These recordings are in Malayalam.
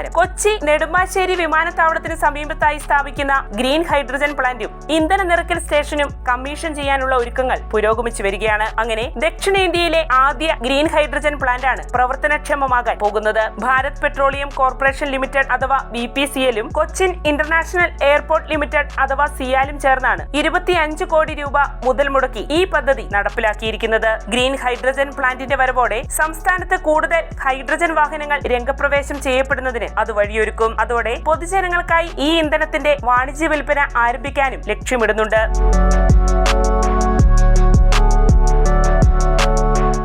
പരിഹാരം. കൊച്ചി നെടുമ്പാശ്ശേരി വിമാനത്താവളത്തിന് സമീപത്തായി സ്ഥാപിക്കുന്ന ഗ്രീൻ ഹൈഡ്രജൻ പ്ലാന്റും ഇന്ധന നിറയ്ക്കൽ സ്റ്റേഷനും കമ്മീഷൻ ചെയ്യാനുള്ള ഒരുക്കങ്ങൾ പുരോഗമിച്ചു വരികയാണ്. അങ്ങനെ ദക്ഷിണേന്ത്യയിലെ ആദ്യ ഗ്രീൻ ഹൈഡ്രജൻ പ്ലാന്റാണ് പ്രവർത്തനക്ഷമമാകാൻ പോകുന്നത്. ഭാരത് പെട്രോളിയം കോർപ്പറേഷൻ ലിമിറ്റഡ് അഥവാ BPCL-ഉം കൊച്ചിൻ ഇന്റർനാഷണൽ എയർപോർട്ട് ലിമിറ്റഡ് അഥവാ സിയാലും ചേർന്നാണ് 25 കോടി രൂപ മുതൽ മുടക്കി ഈ പദ്ധതി നടപ്പിലാക്കിയിരിക്കുന്നത്. ഗ്രീൻ ഹൈഡ്രജൻ പ്ലാന്റിന്റെ വരവോടെ സംസ്ഥാനത്ത് കൂടുതൽ ഹൈഡ്രജൻ വാഹനങ്ങൾ രംഗപ്രവേശം ചെയ്യപ്പെടുന്നതിന് അത് വഴിയൊരുക്കും. അതോടെ പൊതുജനങ്ങൾക്കായി ഈ ഇന്ധനത്തിന്റെ വാണിജ്യ വിൽപ്പന ആരംഭിക്കാനും ലക്ഷ്യമിടുന്നുണ്ട്.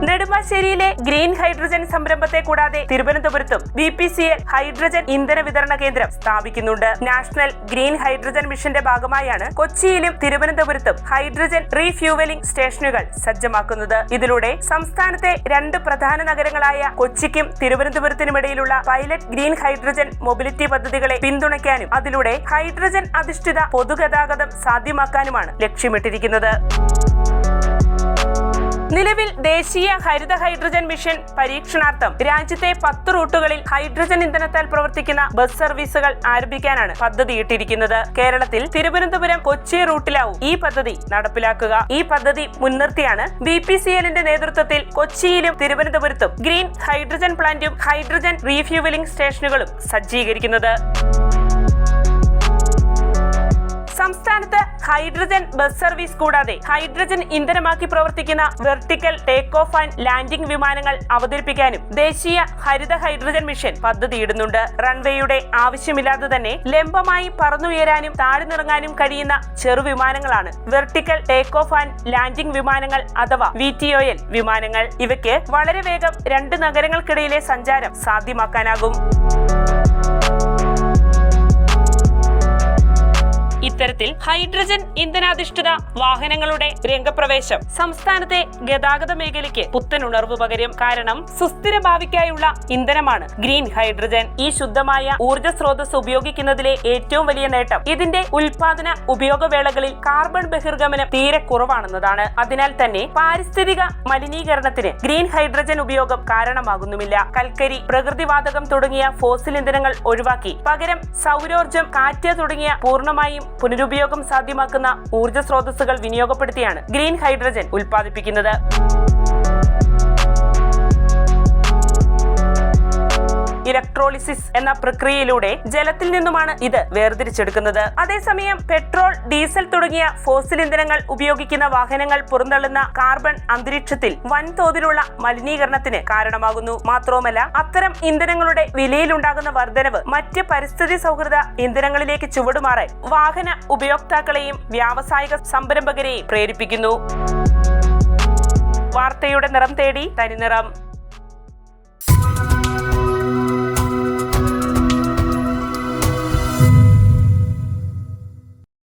നെടുമ്പാശ്ശേരിയിലെ ഗ്രീൻ ഹൈഡ്രജൻ സംരംഭത്തെ കൂടാതെ തിരുവനന്തപുരത്തും BPCL ഹൈഡ്രജൻ ഇന്ധന വിതരണ കേന്ദ്രം സ്ഥാപിക്കുന്നുണ്ട്. നാഷണൽ ഗ്രീൻ ഹൈഡ്രജൻ മിഷന്റെ ഭാഗമായാണ് കൊച്ചിയിലും തിരുവനന്തപുരത്തും ഹൈഡ്രജൻ റീഫ്യൂവലിംഗ് സ്റ്റേഷനുകൾ സജ്ജമാക്കുന്നത്. ഇതിലൂടെ സംസ്ഥാനത്തെ 2 പ്രധാന നഗരങ്ങളായ കൊച്ചിക്കും തിരുവനന്തപുരത്തിനുമിടയിലുള്ള പൈലറ്റ് ഗ്രീൻ ഹൈഡ്രജൻ മൊബിലിറ്റി പദ്ധതികളെ പിന്തുണയ്ക്കാനും അതിലൂടെ ഹൈഡ്രജൻ അധിഷ്ഠിത പൊതുഗതാഗതം സാധ്യമാക്കാനുമാണ് ലക്ഷ്യമിട്ടിരിക്കുന്നത്. നിലവിൽ ദേശീയ ഹരിത ഹൈഡ്രജൻ മിഷൻ പരീക്ഷണാർത്ഥം രാജ്യത്തെ 10 റൂട്ടുകളിൽ ഹൈഡ്രജൻ ഇന്ധനത്താൽ പ്രവർത്തിക്കുന്ന ബസ് സർവീസുകൾ ആരംഭിക്കാനാണ് പദ്ധതിയിട്ടിരിക്കുന്നത്. കേരളത്തിൽ തിരുവനന്തപുരം കൊച്ചി റൂട്ടിലാവും ഈ പദ്ധതി നടപ്പിലാക്കുക. ഈ പദ്ധതി മുൻനിർത്തിയാണ് BPCL-ന്റെ നേതൃത്വത്തിൽ കൊച്ചിയിലും തിരുവനന്തപുരത്തും ഗ്രീൻ ഹൈഡ്രജൻ പ്ലാന്റും ഹൈഡ്രജൻ റീഫ്യൂവലിംഗ് സ്റ്റേഷനുകളും സജ്ജീകരിക്കുന്നത്. സംസ്ഥാനത്ത് ഹൈഡ്രജൻ ബസ് സർവീസ് കൂടാതെ ഹൈഡ്രജൻ ഇന്ധനമാക്കി പ്രവർത്തിക്കുന്ന vertical take off and landing വിമാനങ്ങൾ അവതരിപ്പിക്കാനും ദേശീയ ഹരിത ഹൈഡ്രജൻ മിഷൻ പദ്ധതിയിടുന്നുണ്ട്. റൺവേയുടെ ആവശ്യമില്ലാതെ തന്നെ ലംബമായി പറന്നുയരാനും താഴ്ന്നിറങ്ങാനും കഴിയുന്ന ചെറുവിമാനങ്ങളാണ് vertical take off and landing വിമാനങ്ങൾ അഥവാ VTOL വിമാനങ്ങൾ. ഇവയ്ക്ക് വളരെ വേഗം 2 നഗരങ്ങൾക്കിടയിലെ സഞ്ചാരം സാധ്യമാക്കാനാകും. ഇത്തരത്തിൽ ഹൈഡ്രജൻ ഇന്ധനാധിഷ്ഠിത വാഹനങ്ങളുടെ രംഗപ്രവേശം സംസ്ഥാനത്തെ ഗതാഗത മേഖലയ്ക്ക് പുത്തനുണർവ് പകരും. കാരണം സുസ്ഥിര ഭാവിക്കായുള്ള ഇന്ധനമാണ് ഗ്രീൻ ഹൈഡ്രജൻ. ഈ ശുദ്ധമായ ഊർജ്ജ സ്രോതസ് ഉപയോഗിക്കുന്നതിലെ ഏറ്റവും വലിയ നേട്ടം ഇതിന്റെ ഉൽപാദന ഉപയോഗവേളകളിൽ കാർബൺ ബഹിർഗമനം തീരെ കുറവാണെന്നതാണ്. അതിനാൽ തന്നെ പാരിസ്ഥിതിക മലിനീകരണത്തിന് ഗ്രീൻ ഹൈഡ്രജൻ ഉപയോഗം കാരണമാകുന്നുമില്ല. കൽക്കരി, പ്രകൃതിവാതകം തുടങ്ങിയ ഫോസിൽ ഇന്ധനങ്ങൾ ഒഴിവാക്കി പകരം സൗരോർജ്ജം, കാറ്റ് തുടങ്ങിയ പൂർണ്ണമായും പുനരുപയോഗം സാധ്യമാക്കുന്ന ഊർജ്ജ സ്രോതസ്സുകൾ വിനിയോഗപ്പെടുത്തിയാണ് ഗ്രീൻ ഹൈഡ്രജൻ ഉൽപ്പാദിപ്പിക്കുന്നത്. ഇലക്ട്രോളിസിസ് എന്ന പ്രക്രിയയിലൂടെ ജലത്തിൽ നിന്നുമാണ് ഇത് വേർതിരിച്ചെടുക്കുന്നത്. അതേസമയം പെട്രോൾ, ഡീസൽ തുടങ്ങിയ ഫോസിൽ ഇന്ധനങ്ങൾ ഉപയോഗിക്കുന്ന വാഹനങ്ങൾ പുറന്തള്ളുന്ന കാർബൺ അന്തരീക്ഷത്തിൽ വൻതോതിലുള്ള മലിനീകരണത്തിന് കാരണമാകുന്നു. മാത്രവുമല്ല, അത്തരം ഇന്ധനങ്ങളുടെ വിലയിലുണ്ടാകുന്ന വർധനവ് മറ്റ് പരിസ്ഥിതി സൗഹൃദ ഇന്ധനങ്ങളിലേക്ക് ചുവടുമാറാൻ വാഹന ഉപയോക്താക്കളെയും വ്യാവസായിക സംരംഭകരെയും പ്രേരിപ്പിക്കുന്നു. വാർത്തയുടെ നിറം തേടി തനിനിറം.